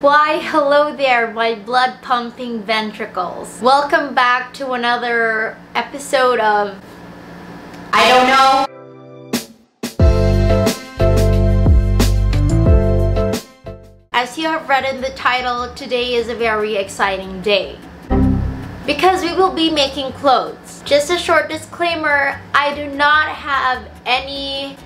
Why, hello there, my blood-pumping ventricles. Welcome back to another episode of... I don't know. As you have read in the title, today is a very exciting day, because we will be making clothes. Just a short disclaimer, I do not have any...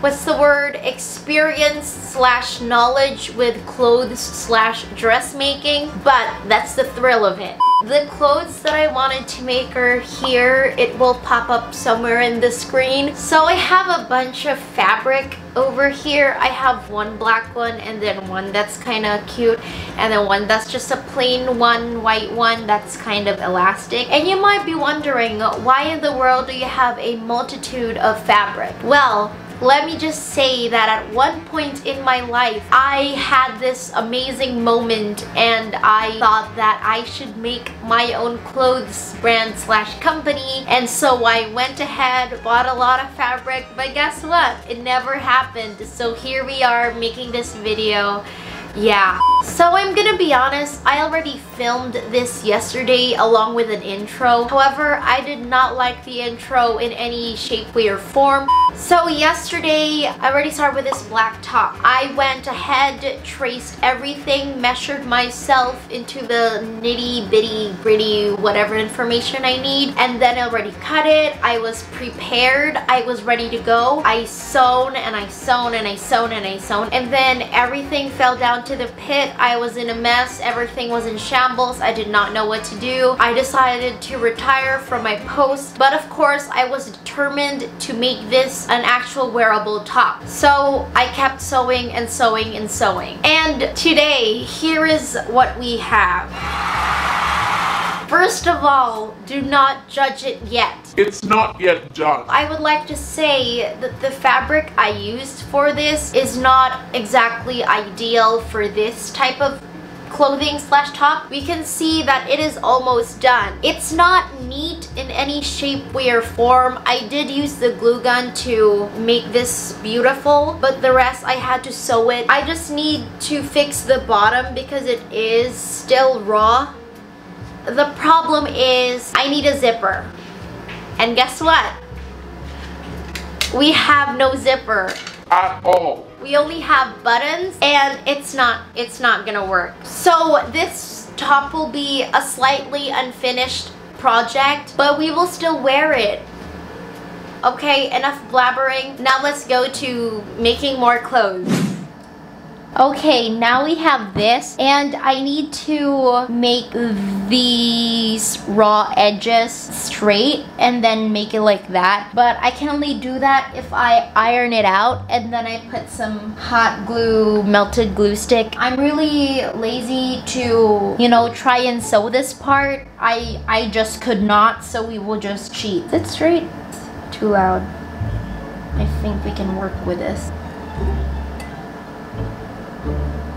experience/knowledge with clothes/dressmaking, but that's the thrill of it. The clothes that I wanted to make are here. It will pop up somewhere in the screen. So I have a bunch of fabric over here. I have one black one, and then one that's kind of cute, and then one that's just a plain one, white one that's kind of elastic. And you might be wondering, why in the world do you have a multitude of fabric? Well, let me just say that at one point in my life, I had this amazing moment and I thought that I should make my own clothes brand/company. And so I went ahead, bought a lot of fabric, but guess what? It never happened. So here we are making this video. Yeah. So I'm gonna be honest, I already filmed this yesterday along with an intro. However, I did not like the intro in any shape, way, or form. So yesterday, I already started with this black top. I went ahead, traced everything, measured myself into the nitty bitty gritty whatever information I need, and then I already cut it. I was prepared. I was ready to go. I sewn and I sewn and I sewn and I sewn, and then everything fell down to the pit. I was in a mess. Everything was in shambles. I did not know what to do. I decided to retire from my post, but of course I was determined to make this an actual wearable top. So I kept sewing and sewing and sewing. And today, here is what we have. First of all, do not judge it yet. It's not yet done. I would like to say that the fabric I used for this is not exactly ideal for this type of clothing/top. We can see that it is almost done. It's not neat in any shape, way, or form. I did use the glue gun to make this beautiful, but the rest I had to sew it. I just need to fix the bottom because it is still raw. The problem is I need a zipper. And guess what? We have no zipper. At all. We only have buttons, and it's not gonna work. So this top will be a slightly unfinished project, but we will still wear it. Okay, enough blabbering. Now let's go to making more clothes. Okay, now we have this, and I need to make these raw edges straight and then make it like that. But I can only do that if I iron it out, and then I put some hot glue, melted glue stick. I'm really lazy to, you know, try and sew this part. I just could not, so we will just cheat. Is it straight? It's too loud. I think we can work with this.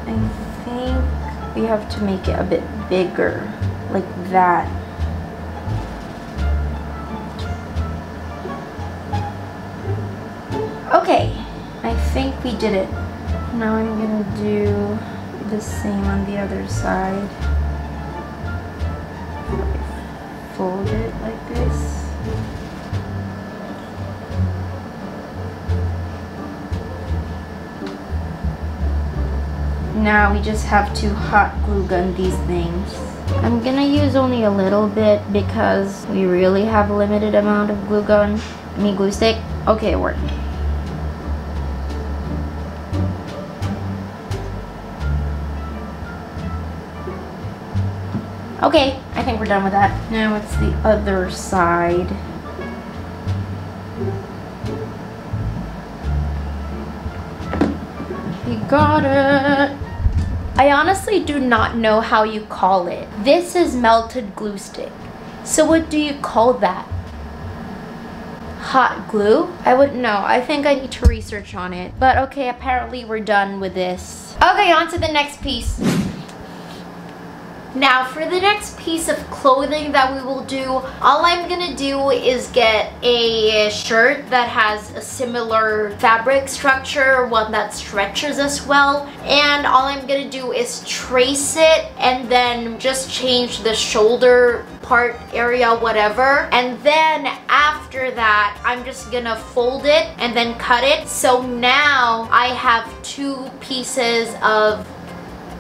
I think we have to make it a bit bigger, like that. Okay, I think we did it. Now I'm gonna do the same on the other side. Fold it like this. Now we just have to hot glue gun these things. I'm gonna use only a little bit because we really have a limited amount of glue gun. Glue stick. Okay, it worked. Okay, I think we're done with that. Now it's the other side. We got it. I honestly do not know how you call it. This is melted glue stick. So what do you call that? Hot glue? I wouldn't know. I think I need to research on it. But okay, apparently we're done with this. Okay, on to the next piece. Now for the next piece of clothing that we will do, all I'm gonna do is get a shirt that has a similar fabric structure, one that stretches as well, and all I'm gonna do is trace it and then just change the shoulder part area, whatever, and then after that I'm just gonna fold it and then cut it. So now I have two pieces of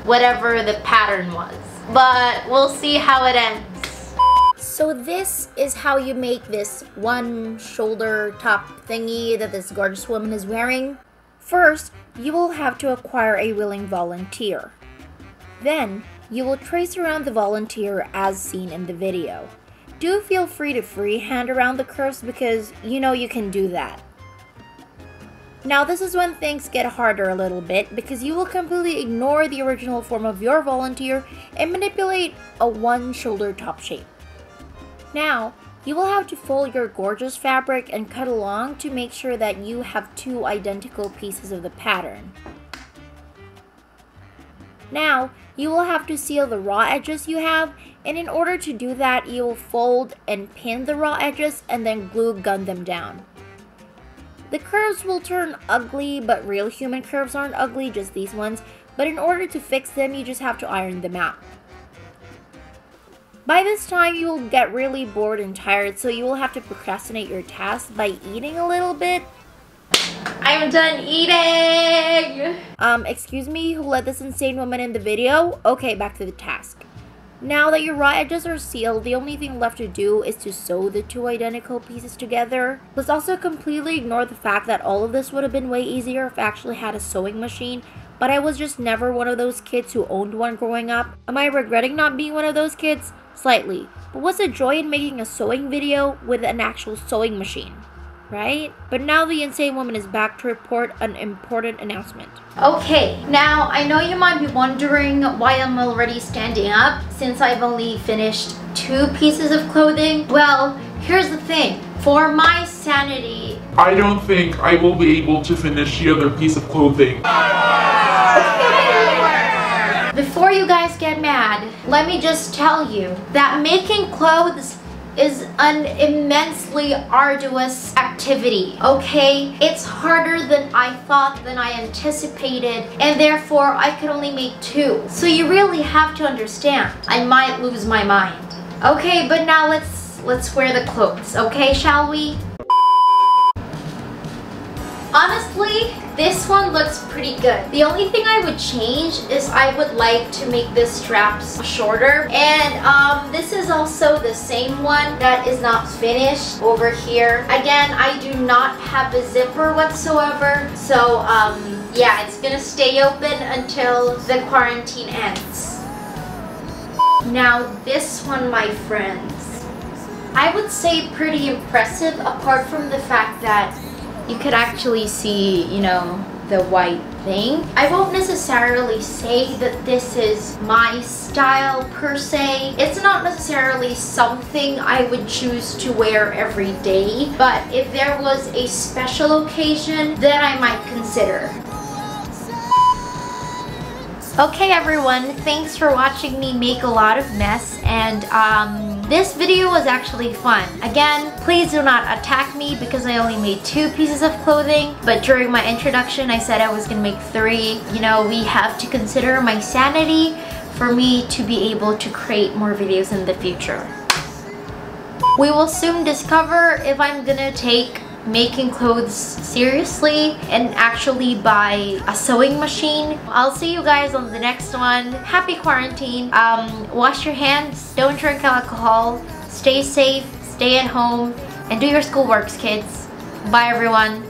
whatever the pattern was, but we'll see how it ends. So this is how you make this one shoulder top thingy that this gorgeous woman is wearing. First, you will have to acquire a willing volunteer. Then, you will trace around the volunteer as seen in the video. Do feel free to freehand around the curves because you know you can do that. Now this is when things get harder a little bit because you will completely ignore the original form of your volunteer and manipulate a one shoulder top shape. Now, you will have to fold your gorgeous fabric and cut along to make sure that you have two identical pieces of the pattern. Now, you will have to seal the raw edges you have, and in order to do that, you will fold and pin the raw edges and then glue gun them down. The curves will turn ugly, but real human curves aren't ugly, just these ones. But in order to fix them, you just have to iron them out. By this time, you will get really bored and tired, so you will have to procrastinate your task by eating a little bit. I'm done eating! Excuse me, who let this insane woman in the video? Okay, back to the task. Now that your raw edges are sealed, the only thing left to do is to sew the two identical pieces together. Let's also completely ignore the fact that all of this would have been way easier if I actually had a sewing machine, but I was just never one of those kids who owned one growing up. Am I regretting not being one of those kids? Slightly. But what's the joy in making a sewing video with an actual sewing machine? Right? But now the insane woman is back to report an important announcement. Okay, now I know you might be wondering why I'm already standing up since I've only finished two pieces of clothing. Well, here's the thing. For my sanity, I don't think I will be able to finish the other piece of clothing. Before you guys get mad, let me just tell you that making clothes is an immensely arduous activity, okay? It's harder than I thought, than I anticipated, and therefore I could only make two. So you really have to understand, I might lose my mind. Okay, but now let's wear the clothes, okay, shall we? Honestly, this one looks pretty good. The only thing I would change is I would like to make the straps shorter. And this is also the same one that is not finished over here. Again, I do not have a zipper whatsoever. So yeah, it's gonna stay open until the quarantine ends. Now this one, my friends, I would say pretty impressive apart from the fact that you could actually see, you know, the white thing. I won't necessarily say that this is my style per se. It's not necessarily something I would choose to wear every day, but if there was a special occasion, then I might consider. Okay everyone, thanks for watching me make a lot of mess, and this video was actually fun. Again, please do not attack me because I only made two pieces of clothing, but during my introduction I said I was gonna make three. You know, we have to consider my sanity for me to be able to create more videos in the future. We will soon discover if I'm gonna take making clothes seriously and actually buy a sewing machine. I'll see you guys on the next one. Happy quarantine. Wash your hands, don't drink alcohol, stay safe, stay at home, and do your schoolworks, kids. Bye everyone.